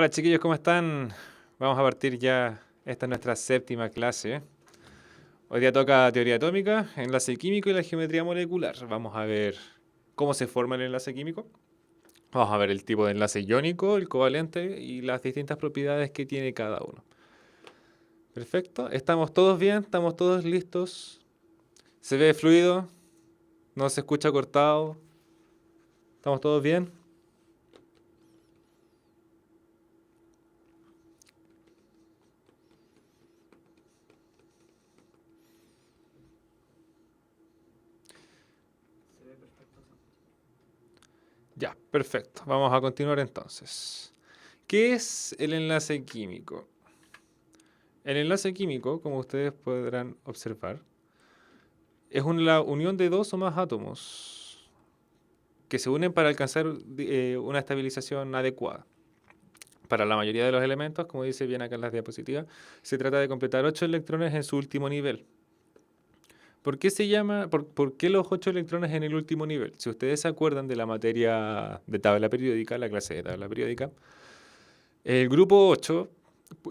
Hola chiquillos, ¿cómo están? Vamos a partir ya. Esta es nuestra séptima clase. Hoy día toca teoría atómica, enlace químico y la geometría molecular. Vamos a ver cómo se forma el enlace químico. Vamos a ver el tipo de enlace iónico, el covalente y las distintas propiedades que tiene cada uno. Perfecto. ¿Estamos todos bien? ¿Estamos todos listos? ¿Se ve fluido? ¿No se escucha cortado? ¿Estamos todos bien? Ya, perfecto. Vamos a continuar entonces. ¿Qué es el enlace químico? El enlace químico, como ustedes podrán observar, es la unión de dos o más átomos que se unen para alcanzar una estabilización adecuada. Para la mayoría de los elementos, como dice bien acá en las diapositivas, se trata de completar 8 electrones en su último nivel. ¿Por qué por qué los 8 electrones en el último nivel? Si ustedes se acuerdan de la materia de tabla periódica, la clase de tabla periódica, el grupo 8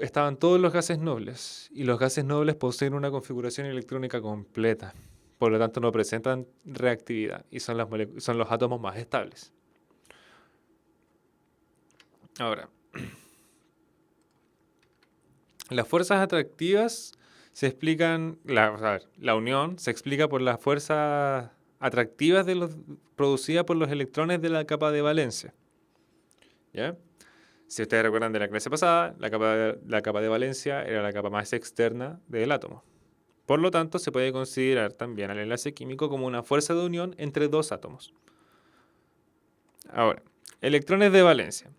estaban todos los gases nobles y los gases nobles poseen una configuración electrónica completa. Por lo tanto, no presentan reactividad y son los átomos más estables. Ahora, las fuerzas atractivas se explican, la unión se explica por las fuerzas atractivas producidas por los electrones de la capa de valencia. ¿Ya? Si ustedes recuerdan de la clase pasada, la capa de valencia era la capa más externa del átomo. Por lo tanto, se puede considerar también al enlace químico como una fuerza de unión entre dos átomos. Ahora, electrones de valencia.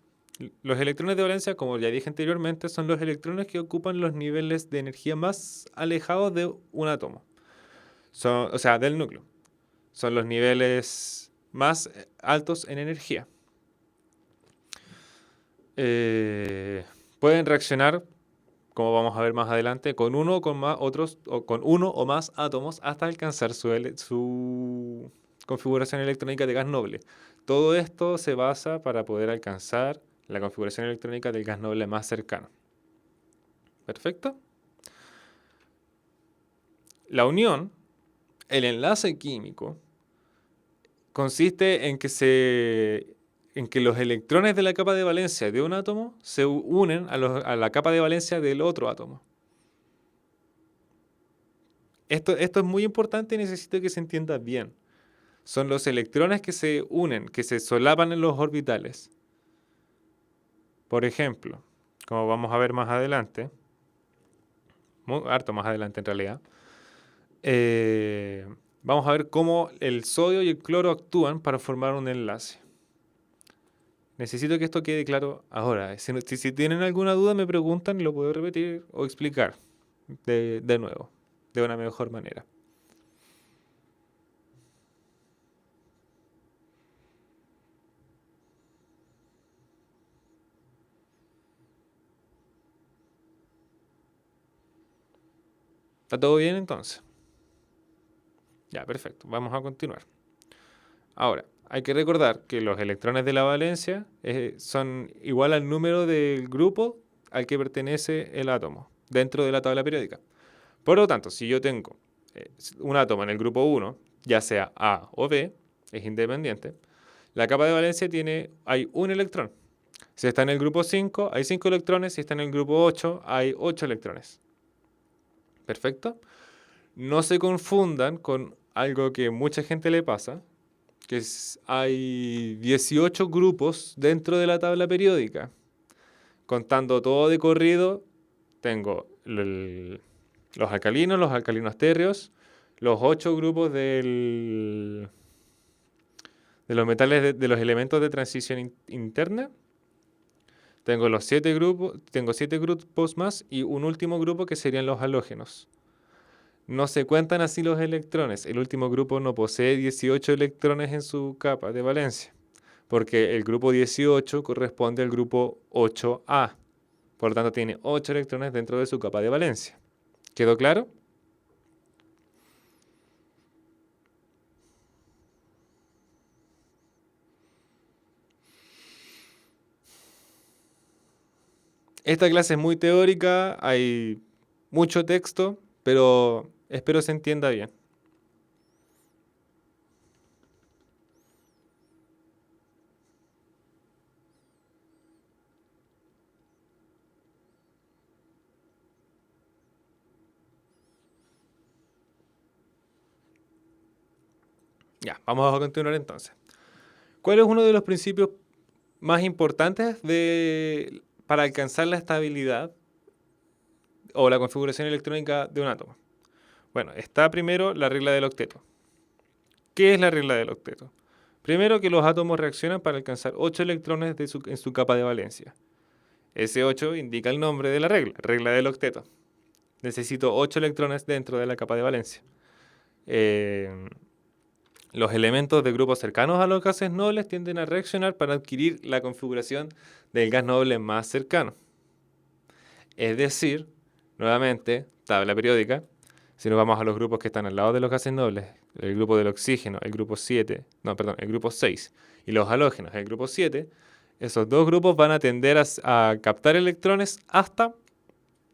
Los electrones de valencia, como ya dije anteriormente, son los electrones que ocupan los niveles de energía más alejados de un átomo. O sea, del núcleo. Son los niveles más altos en energía. Pueden reaccionar, como vamos a ver más adelante, con uno o con uno o más átomos hasta alcanzar su configuración electrónica de gas noble. Todo esto se basa para poder alcanzar la configuración electrónica del gas noble más cercano. ¿Perfecto? La unión, el enlace químico, consiste en que los electrones de la capa de valencia de un átomo se unen a la capa de valencia del otro átomo. Esto es muy importante y necesito que se entienda bien. Son los electrones que se unen, que se solapan en los orbitales. Por ejemplo, como vamos a ver más adelante, harto más adelante en realidad, vamos a ver cómo el sodio y el cloro actúan para formar un enlace. Necesito que esto quede claro ahora. Si tienen alguna duda me preguntan y lo puedo repetir o explicar de nuevo, de una mejor manera. ¿Está todo bien entonces? Ya, perfecto. Vamos a continuar. Ahora, hay que recordar que los electrones de la valencia son igual al número del grupo al que pertenece el átomo dentro de la tabla periódica. Por lo tanto, si yo tengo un átomo en el grupo 1, ya sea A o B, es independiente, la capa de valencia hay un electrón. Si está en el grupo 5, hay 5 electrones. Si está en el grupo 8, hay 8 electrones. ¿Perfecto? No se confundan con algo que mucha gente le pasa, hay 18 grupos dentro de la tabla periódica. Contando todo de corrido, tengo los alcalinos térreos, los 8 grupos de los metales de los elementos de transición interna. Tengo tengo 7 grupos más y un último grupo que serían los halógenos. No se cuentan así los electrones. El último grupo no posee 18 electrones en su capa de valencia, porque el grupo 18 corresponde al grupo 8A. Por lo tanto, tiene 8 electrones dentro de su capa de valencia. ¿Quedó claro? Esta clase es muy teórica, hay mucho texto, pero espero se entienda bien. Ya, vamos a continuar entonces. ¿Cuál es uno de los principios más importantes para alcanzar la estabilidad o la configuración electrónica de un átomo? Bueno, está primero la regla del octeto. ¿Qué es la regla del octeto? Primero, que los átomos reaccionan para alcanzar 8 electrones en su capa de valencia. Ese 8 indica el nombre de la regla del octeto. Necesito 8 electrones dentro de la capa de valencia. Los elementos de grupos cercanos a los gases nobles tienden a reaccionar para adquirir la configuración del gas noble más cercano. Es decir, nuevamente, tabla periódica, si nos vamos a los grupos que están al lado de los gases nobles, el grupo del oxígeno, el grupo 6, y los halógenos, el grupo 7, esos dos grupos van a tender a captar electrones hasta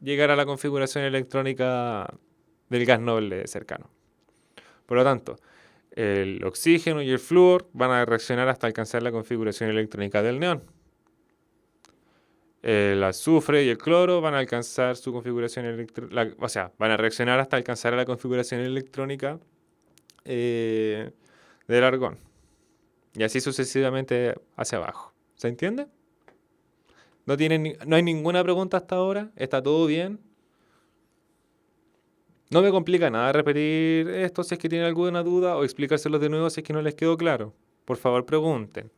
llegar a la configuración electrónica del gas noble cercano. Por lo tanto, el oxígeno y el flúor van a reaccionar hasta alcanzar la configuración electrónica del neón. El azufre y el cloro van a alcanzar su configuración electrónica, o sea, van a reaccionar hasta alcanzar la configuración electrónica del argón. Y así sucesivamente hacia abajo. ¿Se entiende? No hay ninguna pregunta hasta ahora. ¿Está todo bien? No me complica nada repetir esto si es que tienen alguna duda o explicárselo de nuevo si es que no les quedó claro. Por favor, pregunten.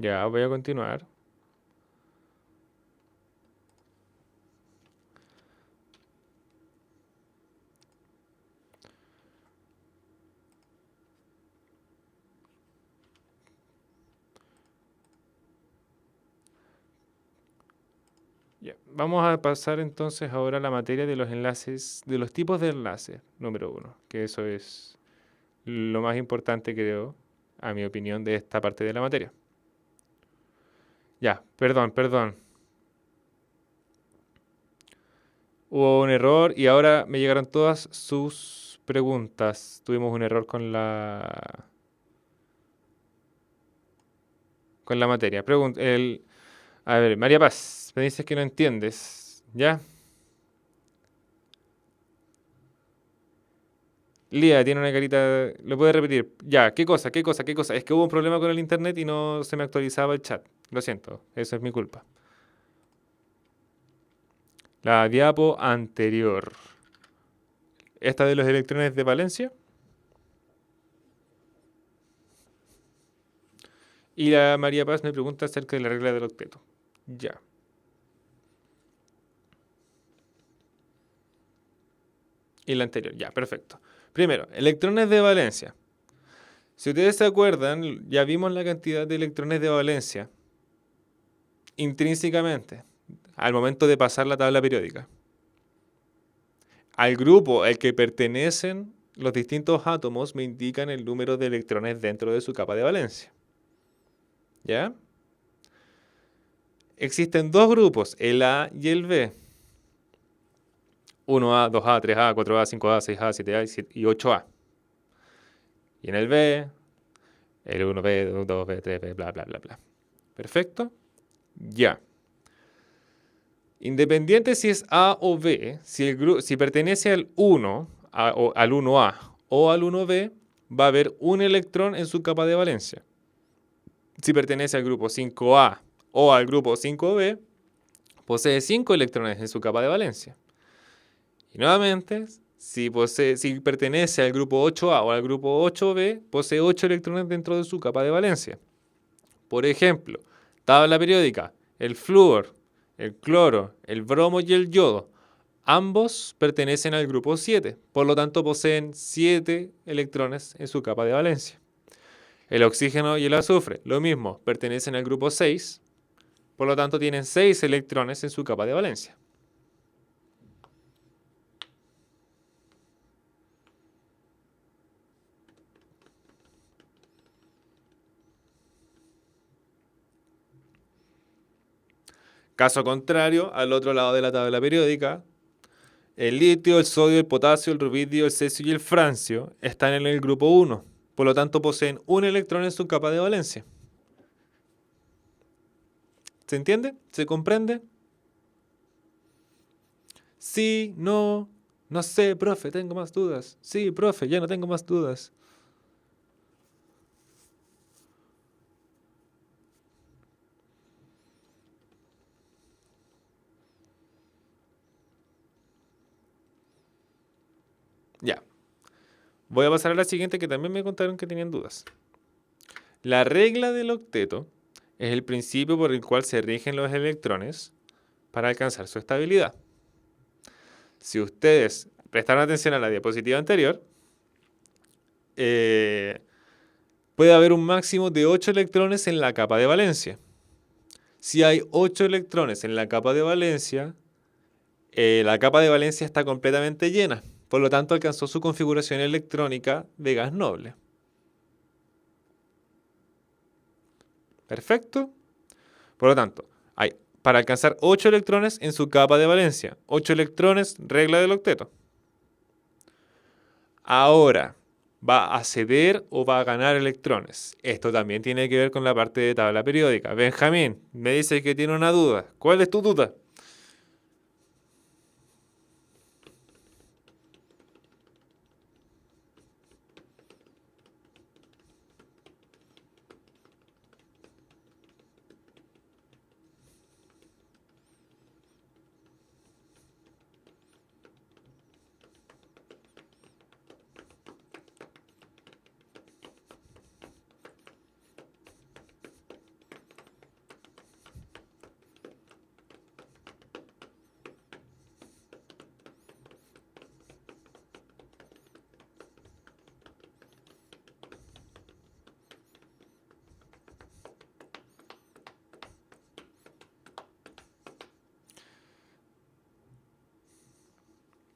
Ya, voy a continuar. Ya, vamos a pasar entonces ahora a la materia de los enlaces, de los tipos de enlaces, número 1, que eso es lo más importante, creo, a mi opinión, de esta parte de la materia. Ya, perdón. Hubo un error y ahora me llegaron todas sus preguntas. Tuvimos un error con la materia. A ver, María Paz, me dices que no entiendes. ¿Ya? Lía tiene una carita. ¿Lo puede repetir? Ya, ¿qué cosa? Es que hubo un problema con el internet y no se me actualizaba el chat. Lo siento, eso es mi culpa. La diapo anterior. ¿Esta de los electrones de valencia? Y la María Paz me pregunta acerca de la regla del octeto. Ya. Y la anterior, ya, perfecto. Primero, electrones de valencia. Si ustedes se acuerdan, ya vimos la cantidad de electrones de valencia intrínsecamente al momento de pasar la tabla periódica. Al grupo al que pertenecen los distintos átomos me indican el número de electrones dentro de su capa de valencia. ¿Ya? Existen dos grupos, el A y el B. 1A, 2A, 3A, 4A, 5A, 6A, 7A y 8A. Y en el B, el 1B, 2B, 3B, bla, bla, bla, bla. ¿Perfecto? Ya. Independiente si es A o B, si pertenece al 1, o al 1A o al 1B, va a haber un electrón en su capa de valencia. Si pertenece al grupo 5A o al grupo 5B, posee 5 electrones en su capa de valencia. Y nuevamente, si pertenece al grupo 8A o al grupo 8B, posee 8 electrones dentro de su capa de valencia. Por ejemplo, tabla periódica, el flúor, el cloro, el bromo y el yodo. Ambos pertenecen al grupo 7, por lo tanto poseen 7 electrones en su capa de valencia. El oxígeno y el azufre, lo mismo, pertenecen al grupo 6, por lo tanto tienen 6 electrones en su capa de valencia. Caso contrario, al otro lado de la tabla periódica, el litio, el sodio, el potasio, el rubidio, el cesio y el francio están en el grupo 1, por lo tanto poseen un electrón en su capa de valencia. ¿Se entiende? ¿Se comprende? Sí, no, no sé, profe, tengo más dudas. Sí, profe, ya no tengo más dudas. Ya. Voy a pasar a la siguiente que también me contaron que tenían dudas. La regla del octeto es el principio por el cual se rigen los electrones para alcanzar su estabilidad. Si ustedes prestaron atención a la diapositiva anterior, puede haber un máximo de 8 electrones en la capa de valencia. Si hay 8 electrones en la capa de valencia está completamente llena. Por lo tanto, alcanzó su configuración electrónica de gas noble. Perfecto. Por lo tanto, hay para alcanzar 8 electrones en su capa de valencia. 8 electrones, regla del octeto. Ahora, ¿va a ceder o va a ganar electrones? Esto también tiene que ver con la parte de tabla periódica. Benjamín, me dice que tiene una duda. ¿Cuál es tu duda?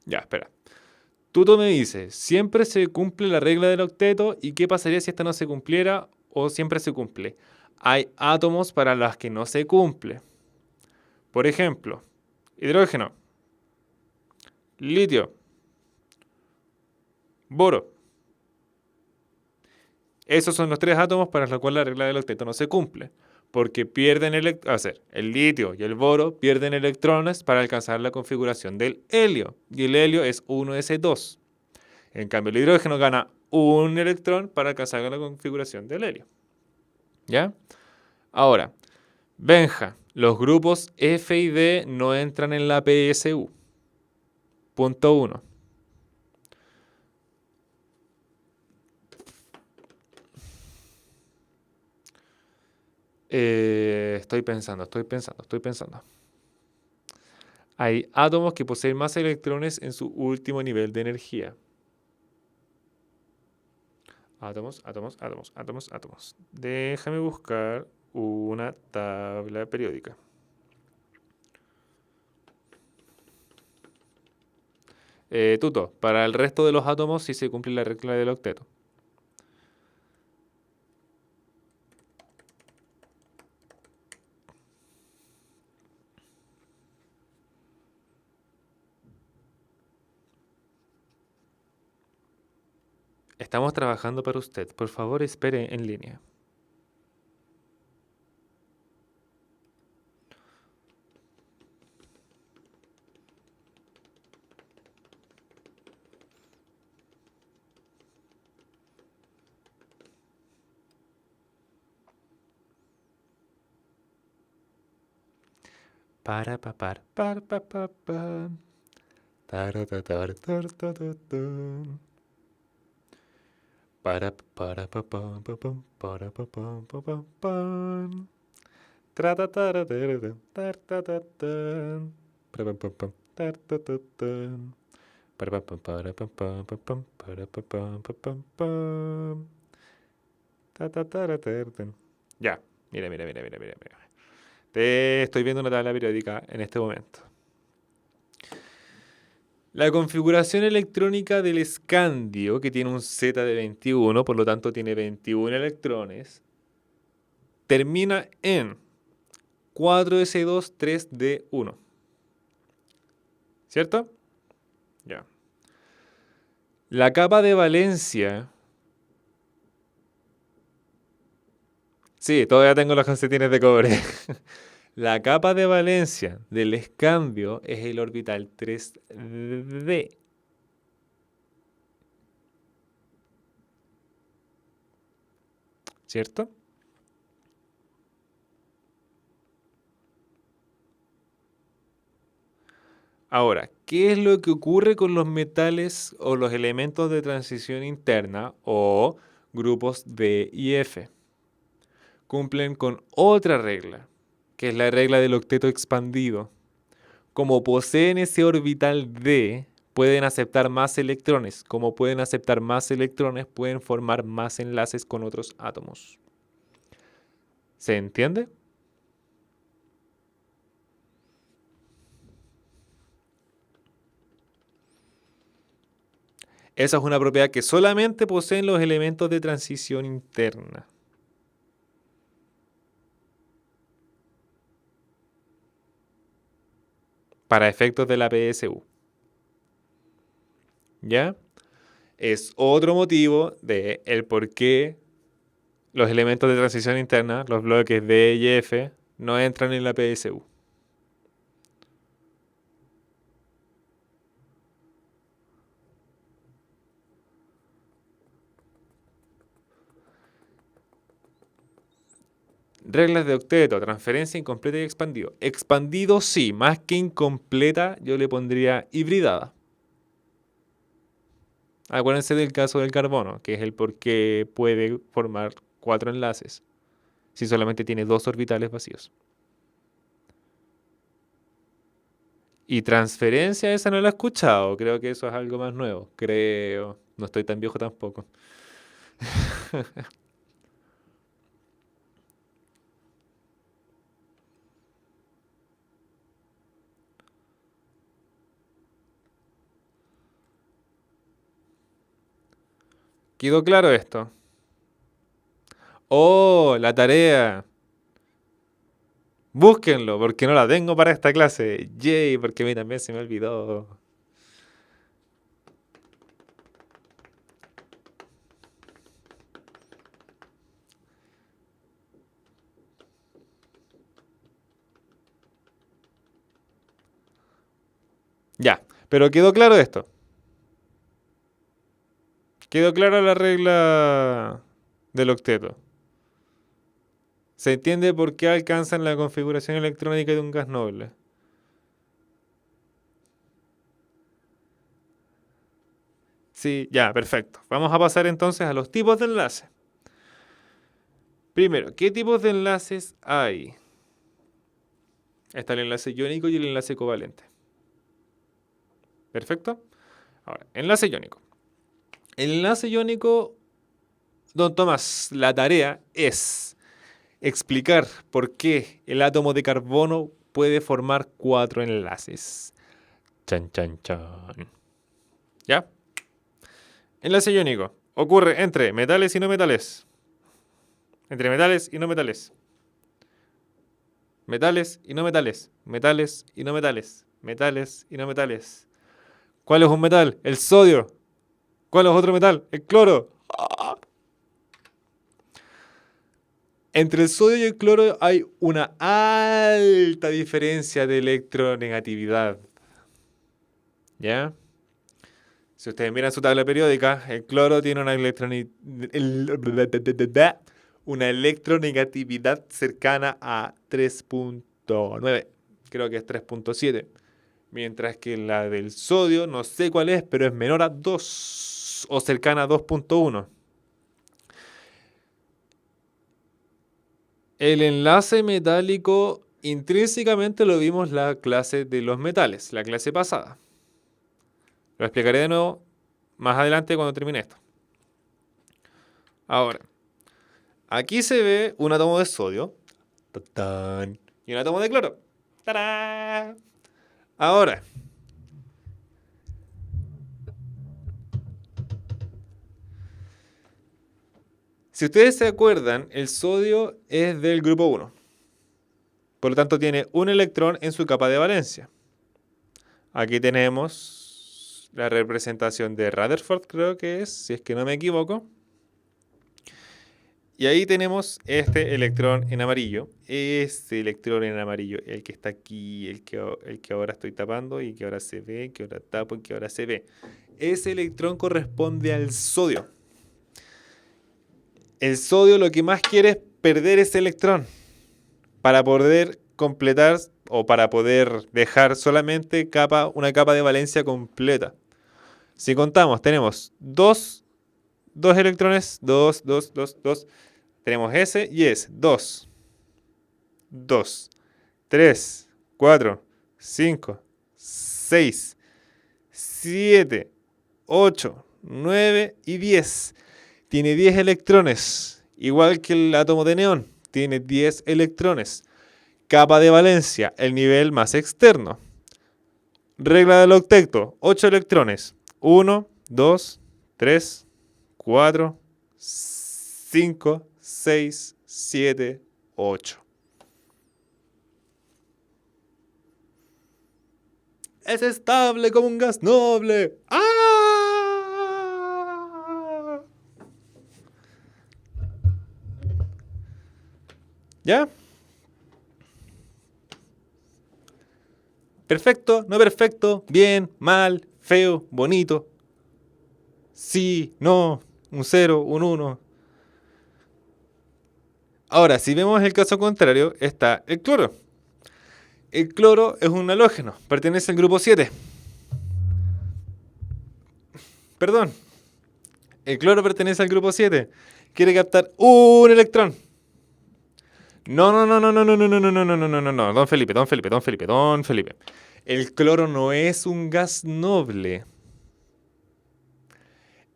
Ya, espera. Tuto me dice, siempre se cumple la regla del octeto y qué pasaría si esta no se cumpliera o siempre se cumple. Hay átomos para los que no se cumple. Por ejemplo, hidrógeno, litio, boro. Esos son los 3 átomos para los cuales la regla del octeto no se cumple. Porque pierden el litio y el boro pierden electrones para alcanzar la configuración del helio. Y el helio es 1s2. En cambio, el hidrógeno gana un electrón para alcanzar la configuración del helio. ¿Ya? Ahora, Benja, los grupos F y D no entran en la PSU. Punto 1. Estoy pensando. Hay átomos que poseen más electrones en su último nivel de energía. Átomos. Déjame buscar una tabla periódica. Tuto, para el resto de los átomos sí se cumple la regla del octeto. Estamos trabajando para usted. Por favor, espere en línea. Para papar, para pa pa pa. Para pa pam pa pam para pa pam pa pam pam. Tra ta ta ra ta ra ta, tar ta ta tan. Para pam pam pam tar ta ta tan. Para pam pam para pam pam pa pam para pa pam pa pam pam. Ta ta ta ra ta ra tan. Ya, mira. Te estoy viendo una tabla periódica en este momento. La configuración electrónica del escandio, que tiene un Z de 21, por lo tanto tiene 21 electrones, termina en 4s2 3d1. ¿Cierto? Ya. La capa de valencia... Sí, todavía tengo los calcetines de cobre. La capa de valencia del escandio es el orbital 3d. ¿Cierto? Ahora, ¿qué es lo que ocurre con los metales o los elementos de transición interna o grupos D y F? Cumplen con otra regla, que es la regla del octeto expandido. Como poseen ese orbital D, pueden aceptar más electrones. Como pueden aceptar más electrones, pueden formar más enlaces con otros átomos. ¿Se entiende? Esa es una propiedad que solamente poseen los elementos de transición interna. Para efectos de la PSU. ¿Ya? Es otro motivo de el por qué los elementos de transición interna, los bloques D y F, no entran en la PSU. Reglas de octeto, transferencia incompleta y expandido. Expandido sí, más que incompleta yo le pondría hibridada. Acuérdense del caso del carbono, que es el por qué puede formar 4 enlaces si solamente tiene 2 orbitales vacíos. Y transferencia, esa no la he escuchado. Creo que eso es algo más nuevo. Creo. No estoy tan viejo tampoco. ¿Quedó claro esto? Oh, la tarea. Búsquenlo, porque no la tengo para esta clase. Yay, porque a mí también se me olvidó. Ya, pero quedó claro esto. Quedó clara la regla del octeto. Se entiende por qué alcanzan la configuración electrónica de un gas noble. Sí, ya, perfecto. Vamos a pasar entonces a los tipos de enlace. Primero, ¿qué tipos de enlaces hay? Está el enlace iónico y el enlace covalente. ¿Perfecto? Ahora, enlace iónico. El enlace iónico, don Tomás, la tarea es explicar por qué el átomo de carbono puede formar 4 enlaces. Chan, chan, chan. ¿Ya? Enlace iónico. Ocurre entre metales y no metales. Entre metales y no metales. Metales y no metales. Metales y no metales. Metales y no metales. ¿Cuál es un metal? El sodio. ¿Cuál es otro metal? El cloro. Entre el sodio y el cloro hay una alta diferencia de electronegatividad. ¿Ya? Si ustedes miran su tabla periódica, el cloro tiene una electronegatividad cercana a 3.9. Creo que es 3.7. Mientras que la del sodio, no sé cuál es, pero es menor a 2 o cercana a 2.1. El enlace metálico intrínsecamente lo vimos la clase de los metales, la clase pasada. Lo explicaré de nuevo más adelante cuando termine esto. Ahora, aquí se ve un átomo de sodio. ¡Tatán! Y un átomo de cloro. ¡Tarán! Ahora, si ustedes se acuerdan, el sodio es del grupo 1. Por lo tanto, tiene un electrón en su capa de valencia. Aquí tenemos la representación de Rutherford, creo que es, si es que no me equivoco. Y ahí tenemos este electrón en amarillo. Este electrón en amarillo, el que está aquí, el que ahora estoy tapando y que ahora se ve, que ahora tapo y que ahora se ve. Ese electrón corresponde al sodio. El sodio lo que más quiere es perder ese electrón para poder completar o para poder dejar solamente una capa de valencia completa. Si contamos, tenemos dos electrones, dos. Tenemos ese y ese. 2, 2, 3, 4, 5, 6, 7, 8, 9 y 10. Tiene 10 electrones. Igual que el átomo de neón. Tiene 10 electrones. Capa de valencia, el nivel más externo. Regla del octeto, 8 electrones. 1, 2, 3, 4, 5, 6, 7, 8. Es estable como un gas noble. ¡Ah! ¿Ya? Perfecto, no perfecto, bien, mal, feo, bonito. Sí, no, un 0, un 1. Ahora, si vemos el caso contrario, está el cloro. El cloro es un halógeno, pertenece al grupo 7. Perdón, el cloro pertenece al grupo 7. Quiere captar un electrón. No, don Felipe. El cloro no es un gas noble.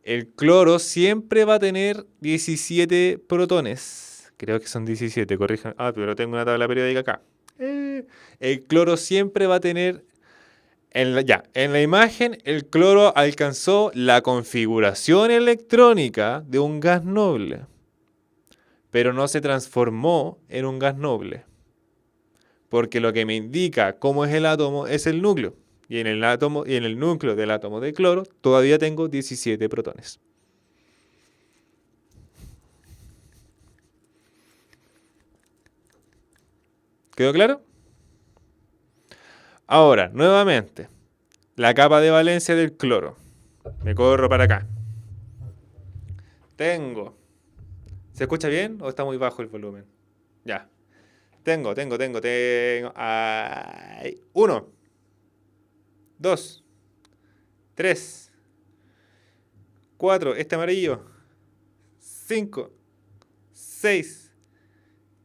El cloro siempre va a tener 17 protones. Creo que son 17, corrijan. Ah, pero tengo una tabla periódica acá. El cloro siempre va a tener... En la imagen, el cloro alcanzó la configuración electrónica de un gas noble, pero no se transformó en un gas noble. Porque lo que me indica cómo es el átomo es el núcleo. Y en el núcleo del átomo de cloro todavía tengo 17 protones. ¿Quedó claro? Ahora, nuevamente, la capa de valencia del cloro. Me corro para acá. Tengo. ¿Se escucha bien o está muy bajo el volumen? Ya. Tengo. Ay, 1, 2, 3, 4, este amarillo. 5, 6,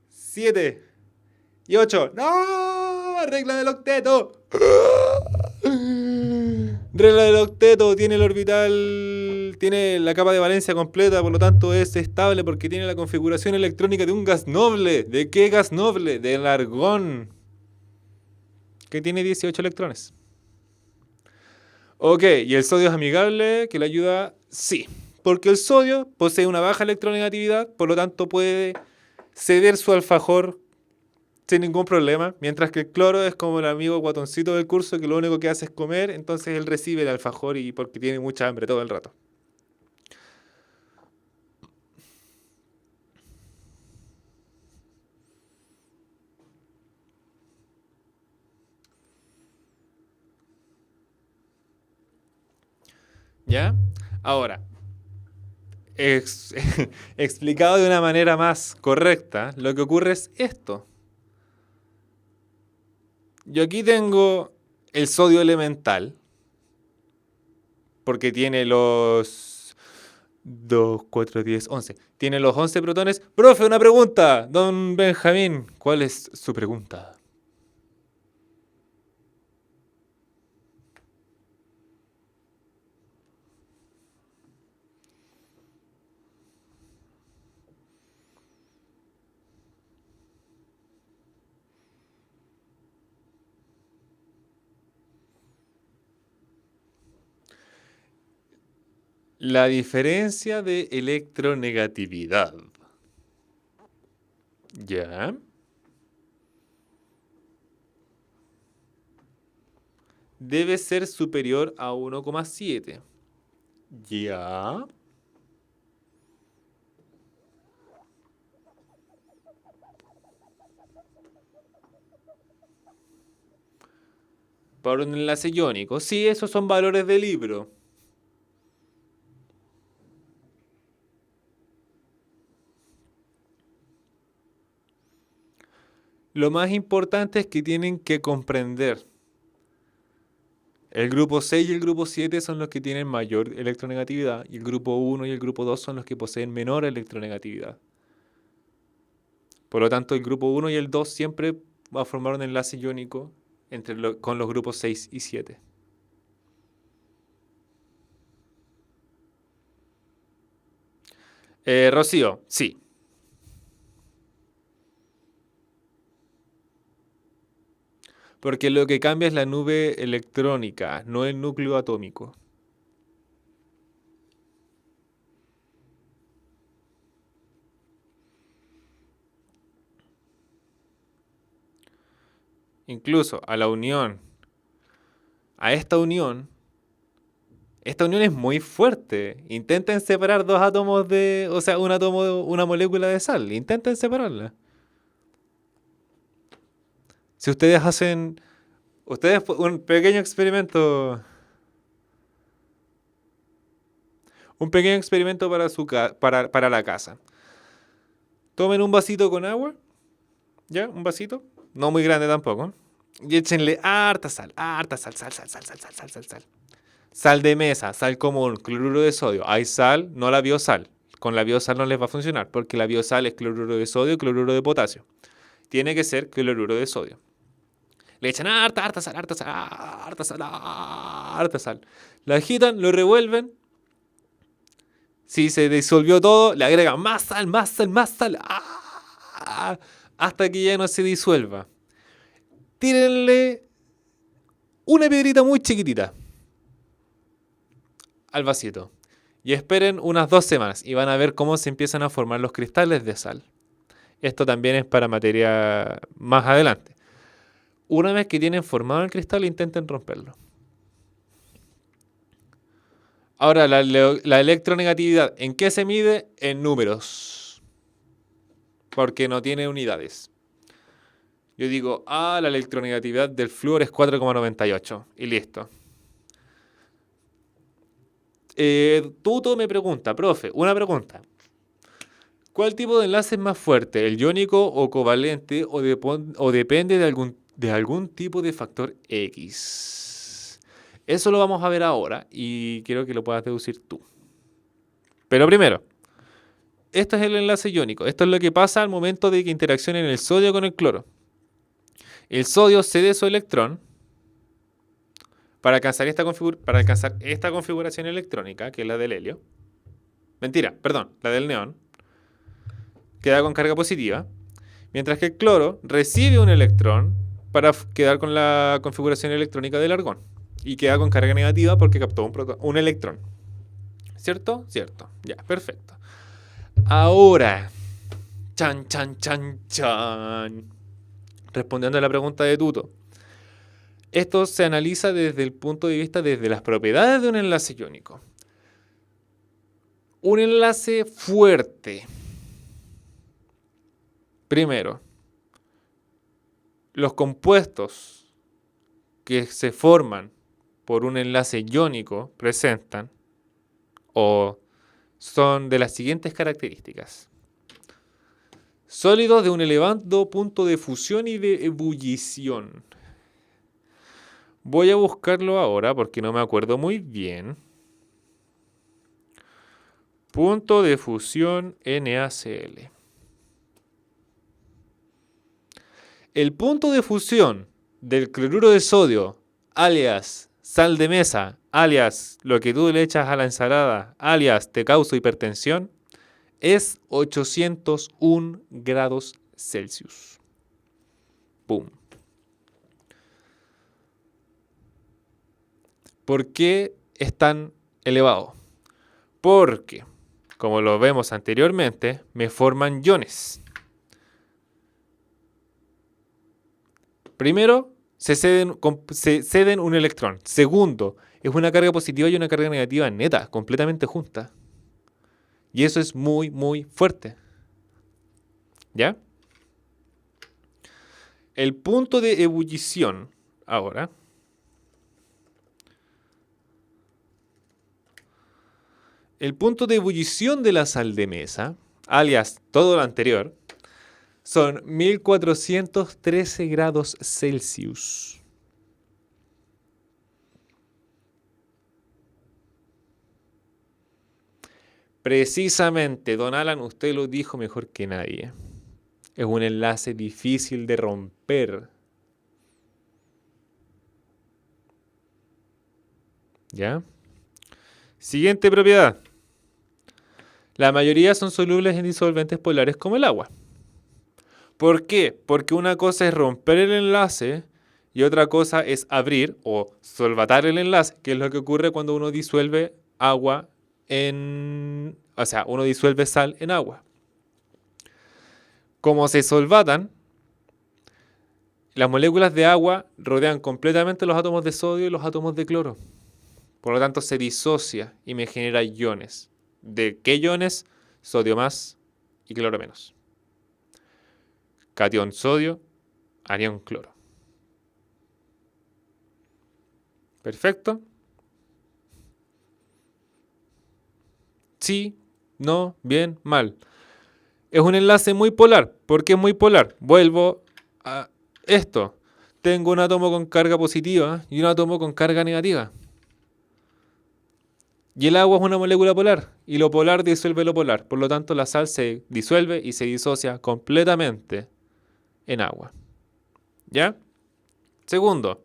7 y 8. ¡No! Regla del octeto. Regla del octeto, tiene el orbital, tiene la capa de valencia completa, por lo tanto es estable porque tiene la configuración electrónica de un gas noble. ¿De qué gas noble? Del argón, que tiene 18 electrones. Ok, ¿y el sodio es amigable? ¿Que le ayuda? Sí, porque el sodio posee una baja electronegatividad, por lo tanto puede ceder su alfajor sin ningún problema, mientras que el cloro es como el amigo guatoncito del curso que lo único que hace es comer, entonces él recibe el alfajor y porque tiene mucha hambre todo el rato. ¿Ya? Ahora, explicado de una manera más correcta, lo que ocurre es esto. Yo aquí tengo el sodio elemental, porque tiene 2, 4, 10, 11. Tiene los 11 protones. Profe, una pregunta. Don Benjamín, ¿cuál es su pregunta? La diferencia de electronegatividad. ¿Ya? Debe ser superior a 1,7. ¿Ya? Para un enlace iónico. Sí, esos son valores de libro. Lo más importante es que tienen que comprender. El grupo 6 y el grupo 7 son los que tienen mayor electronegatividad y el grupo 1 y el grupo 2 son los que poseen menor electronegatividad. Por lo tanto, el grupo 1 y el 2 siempre va a formar un enlace iónico con los grupos 6 y 7. Rocío, sí. Porque lo que cambia es la nube electrónica, no el núcleo atómico. Incluso a la unión, a esta unión es muy fuerte. Intenten separar dos átomos o sea, un átomo, una molécula de sal. Intenten separarla. Si ustedes un pequeño experimento para la casa. Tomen un vasito con agua, ¿ya? Un vasito, no muy grande tampoco. Y échenle harta sal, sal, sal, sal, sal, sal, sal, sal, sal. Sal de mesa, sal común, cloruro de sodio. Hay sal, no la biosal. Con la biosal no les va a funcionar, porque la biosal es cloruro de sodio y cloruro de potasio. Tiene que ser cloruro de sodio. Le echan harta sal, harta sal, harta sal, harta sal. La agitan, lo revuelven. Si se disolvió todo, le agregan más sal, más sal, más sal. Hasta que ya no se disuelva. Tírenle una piedrita muy chiquitita al vasito. Y esperen unas 2 semanas y van a ver cómo se empiezan a formar los cristales de sal. Esto también es para materia más adelante. Una vez que tienen formado el cristal, intenten romperlo. Ahora, la electronegatividad, ¿en qué se mide? En números. Porque no tiene unidades. Yo digo, la electronegatividad del flúor es 4,98 y listo. Tuto me pregunta, profe, una pregunta. ¿Cuál tipo de enlace es más fuerte, el iónico o covalente o depende de algún tipo de factor X? Eso lo vamos a ver ahora y quiero que lo puedas deducir tú. Pero primero, esto es el enlace iónico. Esto es lo que pasa al momento de que interaccionen el sodio con el cloro. El sodio cede su electrón para alcanzar esta configuración electrónica, que es la del helio. Mentira, perdón, la del neón. Queda con carga positiva. Mientras que el cloro recibe un electrón para quedar con la configuración electrónica del argón. Y queda con carga negativa porque captó un electrón. ¿Cierto? Cierto. Ya, perfecto. Ahora, chan, chan, chan, chan. Respondiendo a la pregunta de Tuto. Esto se analiza desde el punto de vista desde las propiedades de un enlace iónico. Un enlace fuerte. Primero, los compuestos que se forman por un enlace iónico presentan o son de las siguientes características. Sólidos de un elevado punto de fusión y de ebullición. Voy a buscarlo ahora porque no me acuerdo muy bien. Punto de fusión NaCl. El punto de fusión del cloruro de sodio, alias sal de mesa, alias lo que tú le echas a la ensalada, alias te causa hipertensión, es 801 grados Celsius. ¡Pum! ¿Por qué es tan elevado? Porque, como lo vemos anteriormente, me forman iones. Primero, se ceden un electrón. Segundo, es una carga positiva y una carga negativa neta, completamente junta. Y eso es muy, muy fuerte. ¿Ya? El punto de ebullición, ahora, el punto de ebullición de la sal de mesa, alias todo lo anterior, son 1413 grados Celsius. Precisamente, Don Alan, usted lo dijo mejor que nadie. Es un enlace difícil de romper. ¿Ya? Siguiente propiedad. La mayoría son solubles en disolventes polares como el agua. ¿Por qué? Porque una cosa es romper el enlace y otra cosa es abrir o solvatar el enlace, que es lo que ocurre cuando uno disuelve agua en... O sea, uno disuelve sal en agua. Como se solvatan, las moléculas de agua rodean completamente los átomos de sodio y los átomos de cloro. Por lo tanto, se disocia y me genera iones. ¿De qué iones? Sodio más y cloro menos. Catión sodio, anión cloro. Perfecto. Sí, no, bien, mal. Es un enlace muy polar. ¿Por qué es muy polar? Vuelvo a esto. Tengo un átomo con carga positiva y un átomo con carga negativa. Y el agua es una molécula polar. Y lo polar disuelve lo polar. Por lo tanto, la sal se disuelve y se disocia completamente en agua. ¿Ya? Segundo,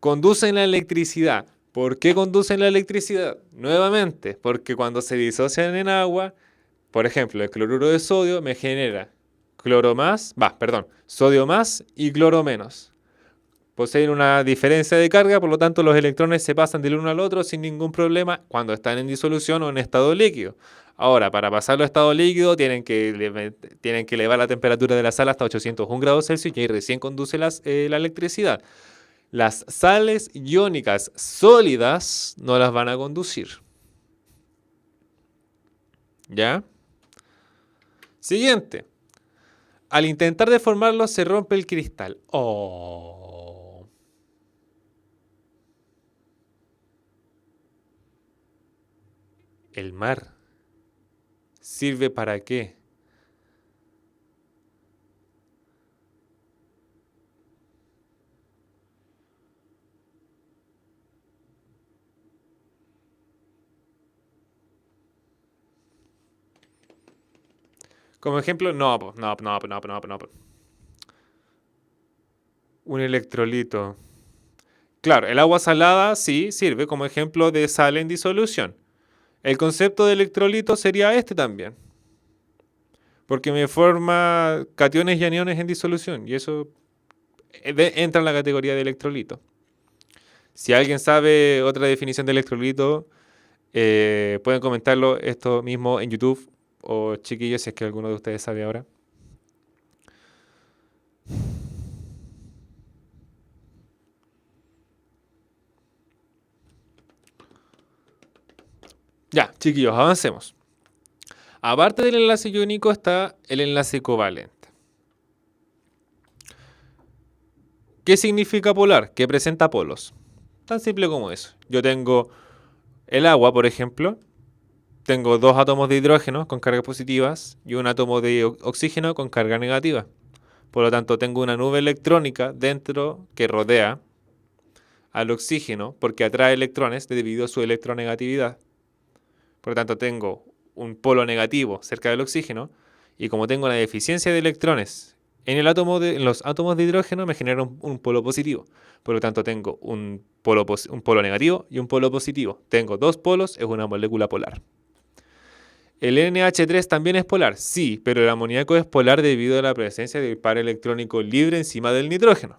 conducen la electricidad. ¿Por qué conducen la electricidad? Nuevamente, porque cuando se disocian en agua, por ejemplo, el cloruro de sodio me genera sodio más y cloro menos. Poseen una diferencia de carga, por lo tanto los electrones se pasan del uno al otro sin ningún problema cuando están en disolución o en estado líquido. Ahora, para pasarlo a estado líquido tienen que elevar la temperatura de la sal hasta 801 grados Celsius y ahí recién conduce la electricidad. Las sales iónicas sólidas no las van a conducir. ¿Ya? Siguiente. Al intentar deformarlo se rompe el cristal. Oh. ¿El mar sirve para qué? Como ejemplo, no. Un electrolito. Claro, el agua salada sí sirve como ejemplo de sal en disolución. El concepto de electrolito sería este también. Porque me forma cationes y aniones en disolución. Y eso entra en la categoría de electrolito. Si alguien sabe otra definición de electrolito, pueden comentarlo esto mismo en YouTube. O chiquillos, si es que alguno de ustedes sabe ahora. Ya, chiquillos, avancemos. Aparte del enlace iónico está el enlace covalente. ¿Qué significa polar? Que presenta polos. Tan simple como eso. Yo tengo el agua, por ejemplo. Tengo dos átomos de hidrógeno con cargas positivas y un átomo de oxígeno con carga negativa. Por lo tanto, tengo una nube electrónica dentro que rodea al oxígeno porque atrae electrones debido a su electronegatividad. Por lo tanto, tengo un polo negativo cerca del oxígeno, y como tengo una deficiencia de electrones en los átomos de hidrógeno, me genera un polo positivo. Por lo tanto, tengo un polo negativo y un polo positivo. Tengo dos polos, es una molécula polar. ¿El NH3 también es polar? Sí, pero el amoníaco es polar debido a la presencia del par electrónico libre encima del nitrógeno.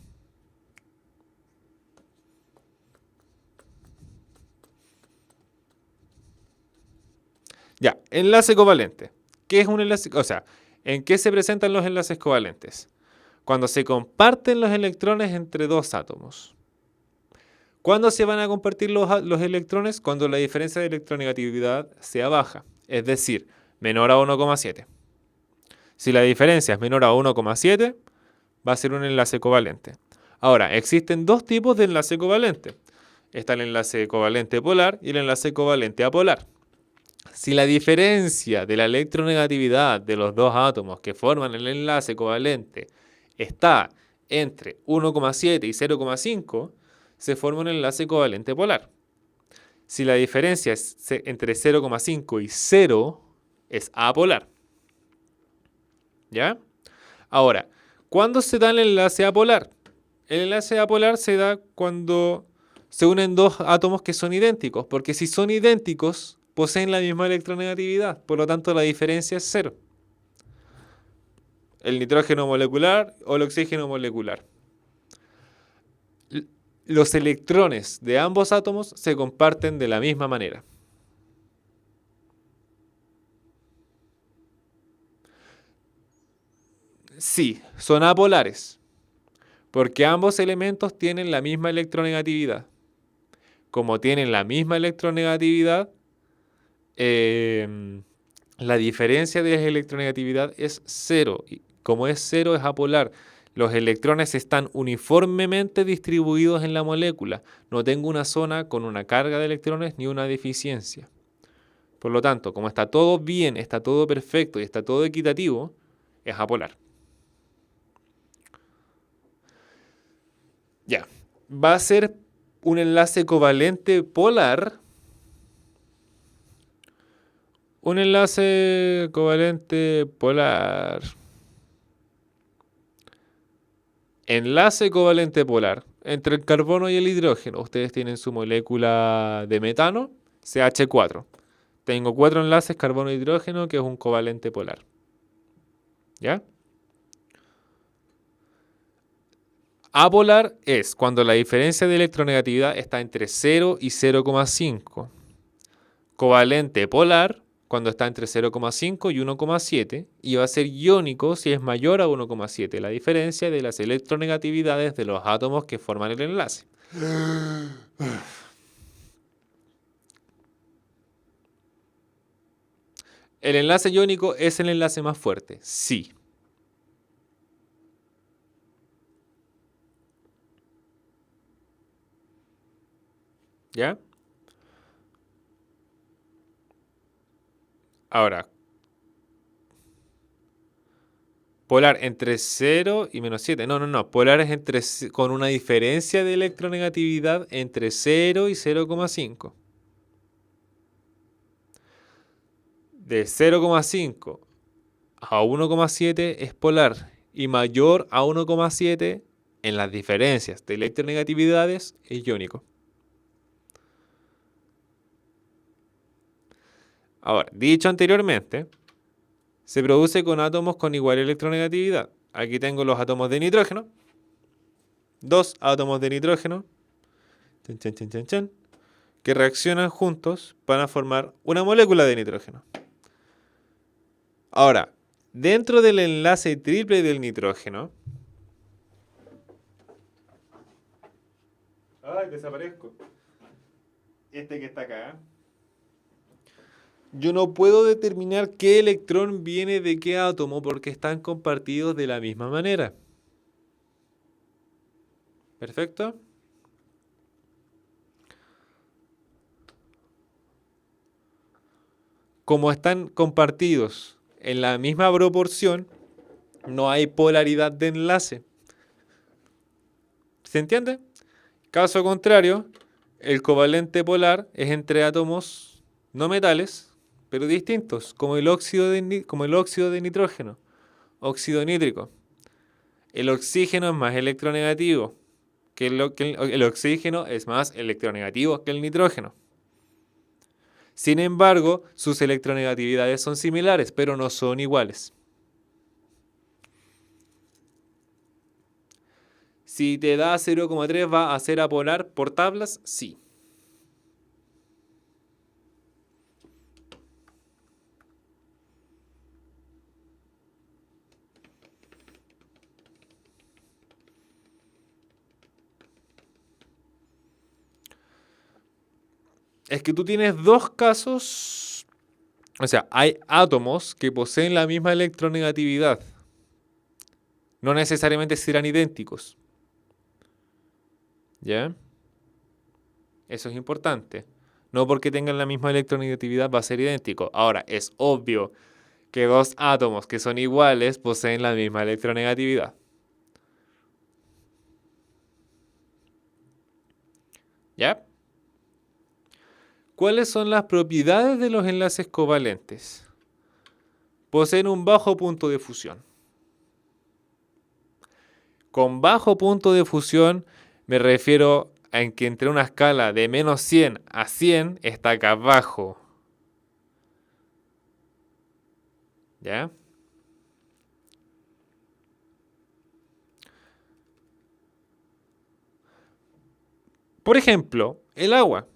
Ya, enlace covalente. ¿Qué es un enlace? O sea, ¿en qué se presentan los enlaces covalentes? Cuando se comparten los electrones entre dos átomos. ¿Cuándo se van a compartir los electrones? Cuando la diferencia de electronegatividad sea baja, es decir, menor a 1,7. Si la diferencia es menor a 1,7, va a ser un enlace covalente. Ahora, existen dos tipos de enlace covalente. Está el enlace covalente polar y el enlace covalente apolar. Si la diferencia de la electronegatividad de los dos átomos que forman el enlace covalente está entre 1,7 y 0,5, se forma un enlace covalente polar. Si la diferencia es entre 0,5 y 0, es apolar. ¿Ya? Ahora, ¿cuándo se da el enlace apolar? El enlace apolar se da cuando se unen dos átomos que son idénticos, porque si son idénticos, poseen la misma electronegatividad, por lo tanto la diferencia es cero. El nitrógeno molecular o el oxígeno molecular. Los electrones de ambos átomos se comparten de la misma manera. Sí, son apolares, porque ambos elementos tienen la misma electronegatividad. Como tienen la misma electronegatividad, la diferencia de electronegatividad es cero. Y como es cero, es apolar. Los electrones están uniformemente distribuidos en la molécula. No tengo una zona con una carga de electrones ni una deficiencia. Por lo tanto, como está todo bien, está todo perfecto y está todo equitativo, es apolar. Ya. Va a ser un enlace covalente polar. Un enlace covalente polar. Enlace covalente polar entre el carbono y el hidrógeno. Ustedes tienen su molécula de metano, CH4. Tengo 4 enlaces carbono-hidrógeno, que es un covalente polar. ¿Ya? Apolar es cuando la diferencia de electronegatividad está entre 0 y 0,5. Covalente polar cuando está entre 0,5 y 1,7. Y va a ser iónico si es mayor a 1,7. La diferencia de las electronegatividades de los átomos que forman el enlace. ¿El enlace iónico es el enlace más fuerte? Sí. ¿Ya? Ahora, polar entre 0 y menos 7. No. Polar es con una diferencia de electronegatividad entre 0 y 0,5. De 0,5 a 1,7 es polar y mayor a 1,7 en las diferencias de electronegatividades es iónico. Ahora, dicho anteriormente, se produce con átomos con igual electronegatividad. Aquí tengo los átomos de nitrógeno. 2 átomos de nitrógeno. Que reaccionan juntos para formar una molécula de nitrógeno. Ahora, dentro del enlace triple del nitrógeno... ¡Ay, desaparezco! Este que está acá. Yo no puedo determinar qué electrón viene de qué átomo porque están compartidos de la misma manera. ¿Perfecto? Como están compartidos en la misma proporción, no hay polaridad de enlace. ¿Se entiende? Caso contrario, el covalente polar es entre átomos no metales pero distintos, como el óxido como el óxido de nitrógeno, óxido nítrico. El oxígeno es más electronegativo el oxígeno es más electronegativo que el nitrógeno. Sin embargo, sus electronegatividades son similares, pero no son iguales. Si te da 0,3 va a ser apolar por tablas, sí. Es que tú tienes dos casos, o sea, hay átomos que poseen la misma electronegatividad. No necesariamente serán idénticos. ¿Ya? Eso es importante. No porque tengan la misma electronegatividad va a ser idéntico. Ahora, es obvio que dos átomos que son iguales poseen la misma electronegatividad. ¿Ya? ¿Cuáles son las propiedades de los enlaces covalentes? Poseen un bajo punto de fusión. Con bajo punto de fusión me refiero a que entre una escala de menos 100 a 100 está acá abajo. ¿Ya? Por ejemplo, el agua.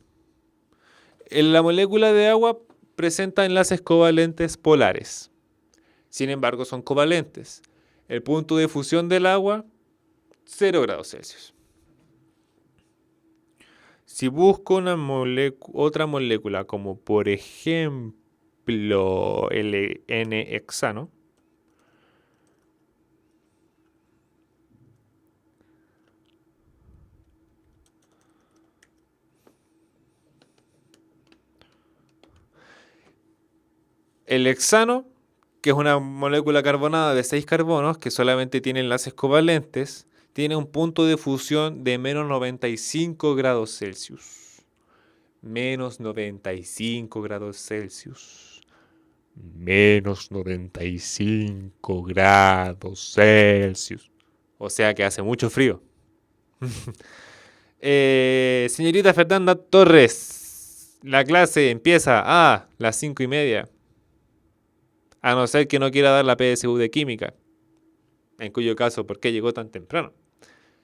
En la molécula de agua presenta enlaces covalentes polares. Sin embargo, son covalentes. El punto de fusión del agua, 0 grados Celsius. Si busco otra molécula, como por ejemplo el N-hexano, el hexano, que es una molécula carbonada de 6 carbonos que solamente tiene enlaces covalentes, tiene un punto de fusión de menos 95 grados Celsius. Menos 95 grados Celsius. Menos 95 grados Celsius. O sea que hace mucho frío. Señorita Fernanda Torres, la clase empieza a las 5:30. A no ser que no quiera dar la PSU de química. En cuyo caso, ¿por qué llegó tan temprano?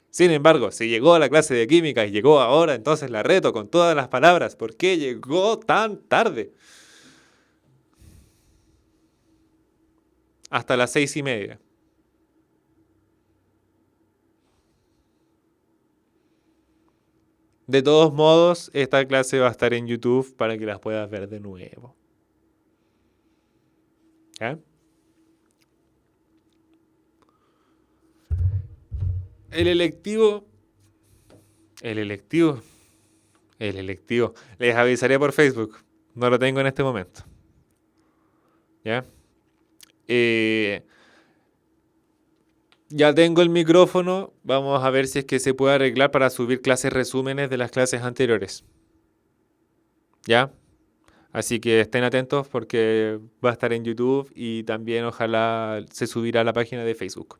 Sin embargo, si llegó a la clase de química y llegó ahora, entonces la reto con todas las palabras. ¿Por qué llegó tan tarde? Hasta las 6:30. De todos modos, esta clase va a estar en YouTube para que las puedas ver de nuevo. ¿Ya? El electivo. El electivo. El electivo. Les avisaré por Facebook. No lo tengo en este momento. ¿Ya? Ya tengo el micrófono. Vamos a ver si es que se puede arreglar para subir clases resúmenes de las clases anteriores. ¿Ya? Así que estén atentos porque va a estar en YouTube y también ojalá se subirá a la página de Facebook.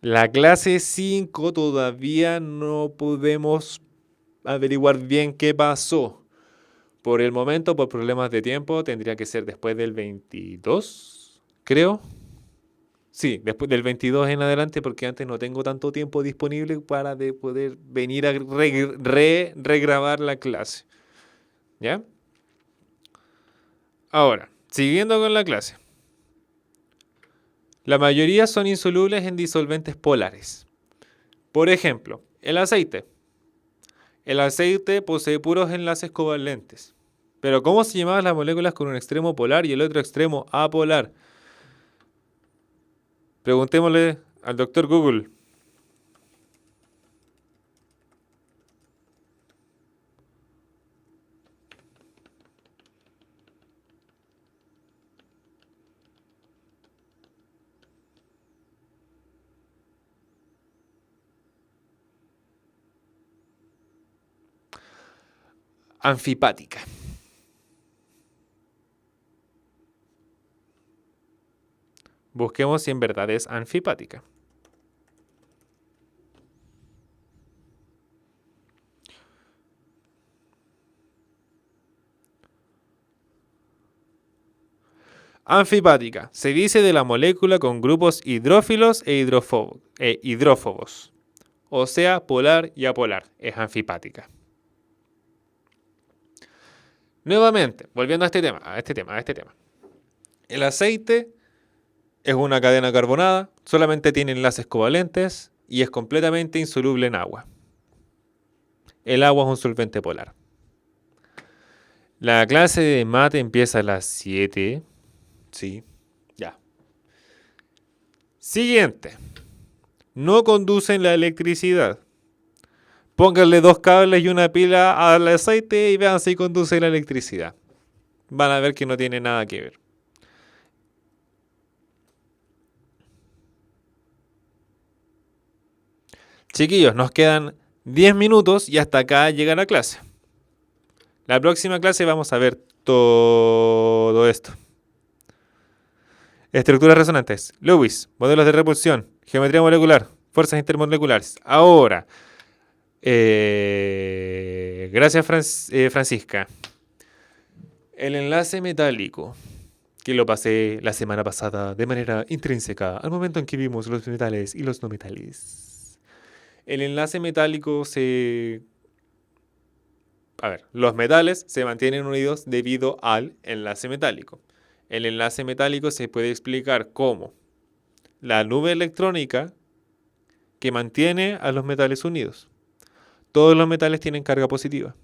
La clase 5 todavía no podemos averiguar bien qué pasó. Por el momento, por problemas de tiempo, tendría que ser después del 22, creo. Sí, después del 22 en adelante, porque antes no tengo tanto tiempo disponible para de poder venir a regrabar la clase. ¿Ya? Ahora, siguiendo con la clase. La mayoría son insolubles en disolventes polares. Por ejemplo, el aceite. El aceite posee puros enlaces covalentes. Pero ¿cómo se llamaban las moléculas con un extremo polar y el otro extremo apolar? Preguntémosle al doctor Google. Anfipática. Busquemos si en verdad es anfipática. Anfipática. Se dice de la molécula con grupos hidrófilos e hidrófobos. O sea, polar y apolar. Es anfipática. Nuevamente, volviendo a este tema. El aceite es una cadena carbonada, solamente tiene enlaces covalentes y es completamente insoluble en agua. El agua es un solvente polar. La clase de mate empieza a las 7. Sí, ya. Siguiente. No conducen la electricidad. Pónganle 2 cables y una pila al aceite y vean si conduce la electricidad. Van a ver que no tiene nada que ver. Chiquillos, nos quedan 10 minutos y hasta acá llega la clase. La próxima clase vamos a ver todo esto. Estructuras resonantes, Lewis, modelos de repulsión, geometría molecular, fuerzas intermoleculares. Ahora, gracias Francisca. El enlace metálico, que lo pasé la semana pasada de manera intrínseca, al momento en que vimos los metales y los no metales. El enlace metálico los metales se mantienen unidos debido al enlace metálico. El enlace metálico se puede explicar como la nube electrónica que mantiene a los metales unidos. Todos los metales tienen carga positiva.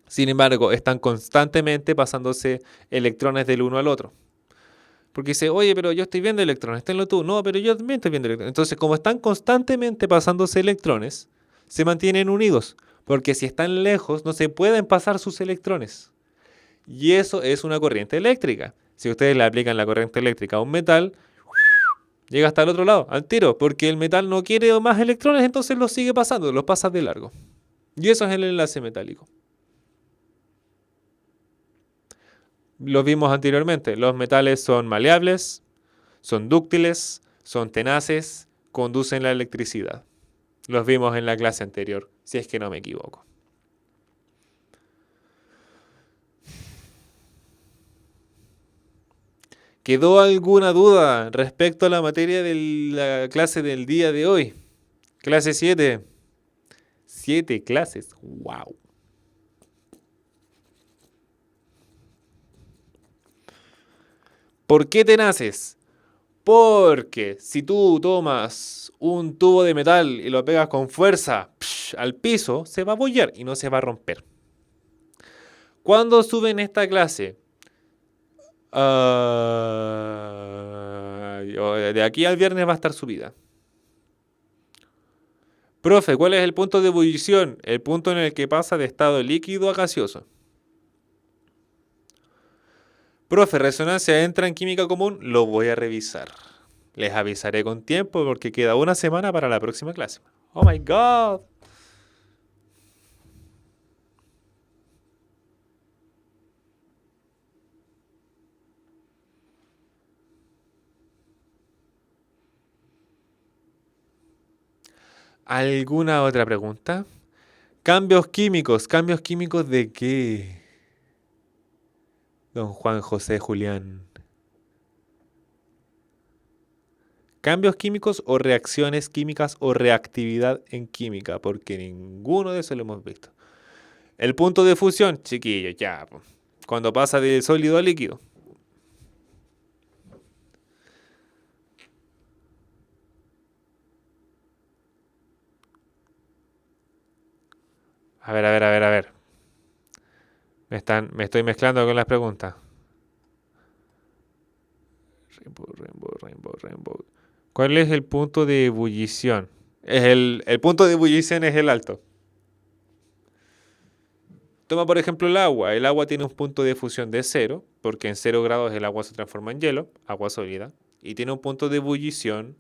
Sin embargo, están constantemente pasándose electrones del uno al otro. Porque dice, oye, pero yo estoy viendo electrones, tenlo tú. No, pero yo también estoy viendo electrones. Entonces, como están constantemente pasándose electrones, se mantienen unidos. Porque si están lejos, no se pueden pasar sus electrones. Y eso es una corriente eléctrica. Si ustedes le aplican la corriente eléctrica a un metal, llega hasta el otro lado, al tiro. Porque el metal no quiere más electrones, entonces los sigue pasando, los pasa de largo. Y eso es el enlace metálico. Lo vimos anteriormente. Los metales son maleables, son dúctiles, son tenaces, conducen la electricidad. Los vimos en la clase anterior, si es que no me equivoco. ¿Quedó alguna duda respecto a la materia de la clase del día de hoy? Clase 7. 7 clases. ¡Wow! ¿Por qué tenaces? Porque si tú tomas un tubo de metal y lo pegas con fuerza al piso, se va a abollar y no se va a romper. ¿Cuándo suben esta clase? De aquí al viernes va a estar subida. Profe, ¿cuál es el punto de ebullición? El punto en el que pasa de estado líquido a gaseoso. Profe, ¿resonancia entra en química común? Lo voy a revisar. Les avisaré con tiempo porque queda una semana para la próxima clase. ¡Oh, my God! ¿Alguna otra pregunta? ¿Cambios químicos de qué? Don Juan José Julián. Cambios químicos o reacciones químicas o reactividad en química, porque ninguno de esos lo hemos visto. El punto de fusión, chiquillos, ya. Cuando pasa de sólido a líquido. A ver. Me estoy mezclando con las preguntas. Rainbow. ¿Cuál es el punto de ebullición? El punto de ebullición es el alto. Toma por ejemplo el agua. El agua tiene un punto de fusión de 0, porque en 0 grados el agua se transforma en hielo, agua sólida, y tiene un punto de ebullición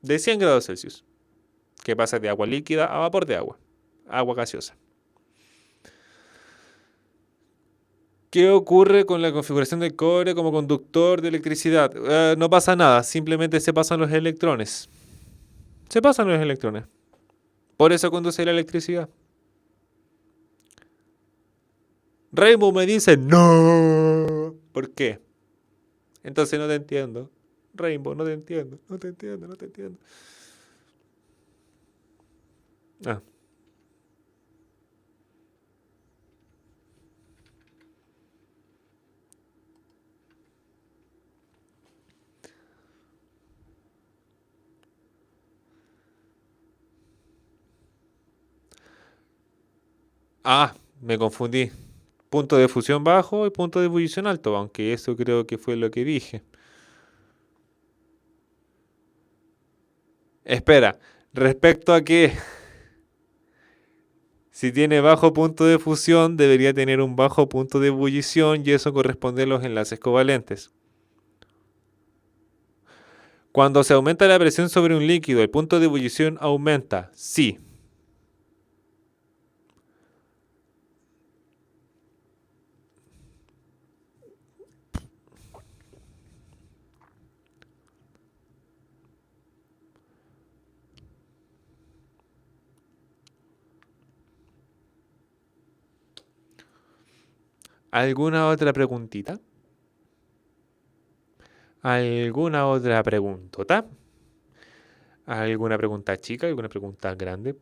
de 100 grados Celsius, que pasa de agua líquida a vapor de agua gaseosa. ¿Qué ocurre con la configuración del cobre como conductor de electricidad? No pasa nada, simplemente se pasan los electrones. Se pasan los electrones. Por eso conduce la electricidad. Rainbow me dice no. ¿Por qué? Entonces no te entiendo. Rainbow, no te entiendo. No te entiendo, no te entiendo. Ah. Me confundí. Punto de fusión bajo y punto de ebullición alto, aunque eso creo que fue lo que dije. Espera, respecto a que si tiene bajo punto de fusión, debería tener un bajo punto de ebullición y eso corresponde a los enlaces covalentes. Cuando se aumenta la presión sobre un líquido, el punto de ebullición aumenta, sí. ¿Alguna otra preguntita? ¿Alguna otra preguntota? ¿Alguna pregunta chica? ¿Alguna pregunta grande?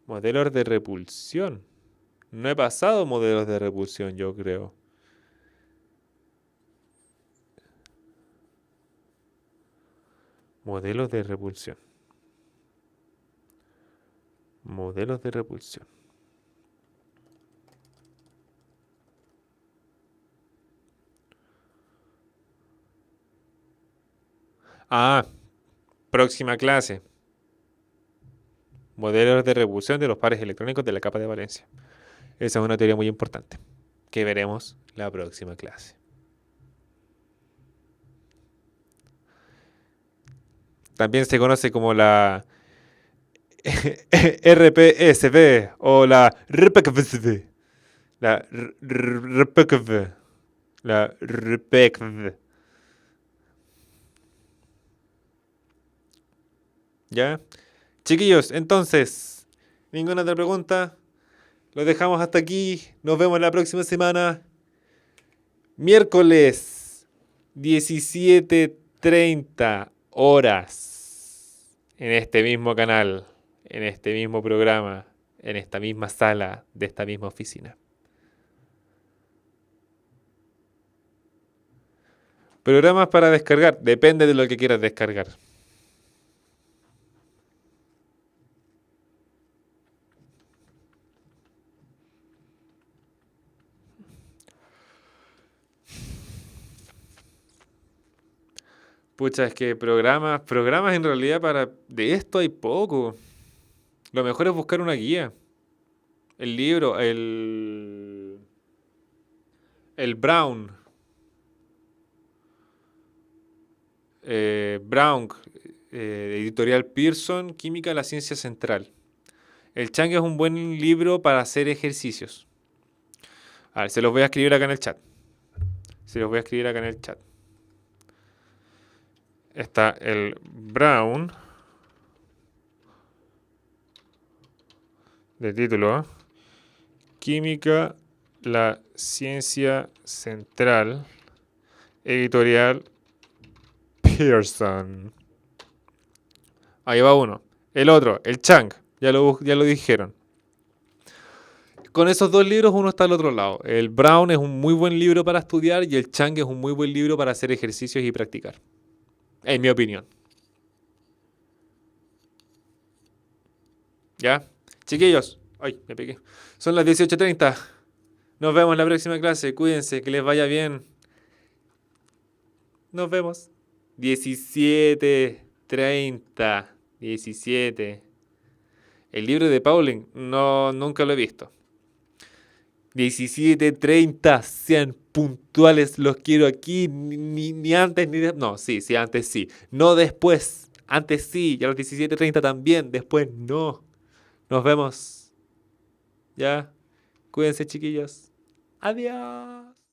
Modelos de repulsión. No he pasado modelos de repulsión, yo creo. Modelos de repulsión. Modelos de repulsión. Próxima clase. Modelos de repulsión de los pares electrónicos de la capa de valencia. Esa es una teoría muy importante que veremos la próxima clase. También se conoce como la RPSV o la RPKV. La RPKV. La RPKV. ¿Ya? Chiquillos, entonces, ninguna otra pregunta. Lo dejamos hasta aquí. Nos vemos la próxima semana. Miércoles 17:30 horas. En este mismo canal. En este mismo programa. En esta misma sala de esta misma oficina. Programas para descargar. Depende de lo que quieras descargar. Pucha, es que programas en realidad de esto hay poco. Lo mejor es buscar una guía. El libro, el Brown. Brown, editorial Pearson, Química, la ciencia central. El Chang es un buen libro para hacer ejercicios. A ver, se los voy a escribir acá en el chat. Está el Brown de título Química, la ciencia central, editorial Pearson. Ahí va uno. El otro, el Chang, ya lo dijeron. Con esos dos libros uno está al otro lado. El Brown es un muy buen libro para estudiar y el Chang es un muy buen libro para hacer ejercicios y practicar. En mi opinión. ¿Ya? Chiquillos. Ay, me pegué. Son las 18:30. Nos vemos en la próxima clase. Cuídense, que les vaya bien. Nos vemos. 17:30. 17. El libro de Pauling, no, nunca lo he visto. 17:30, sean puntuales, los quiero aquí, ni antes ni después. No, sí, antes sí. No después, Antes sí, y a los 17:30 también, después no. Nos vemos. Ya. Cuídense, chiquillos. Adiós.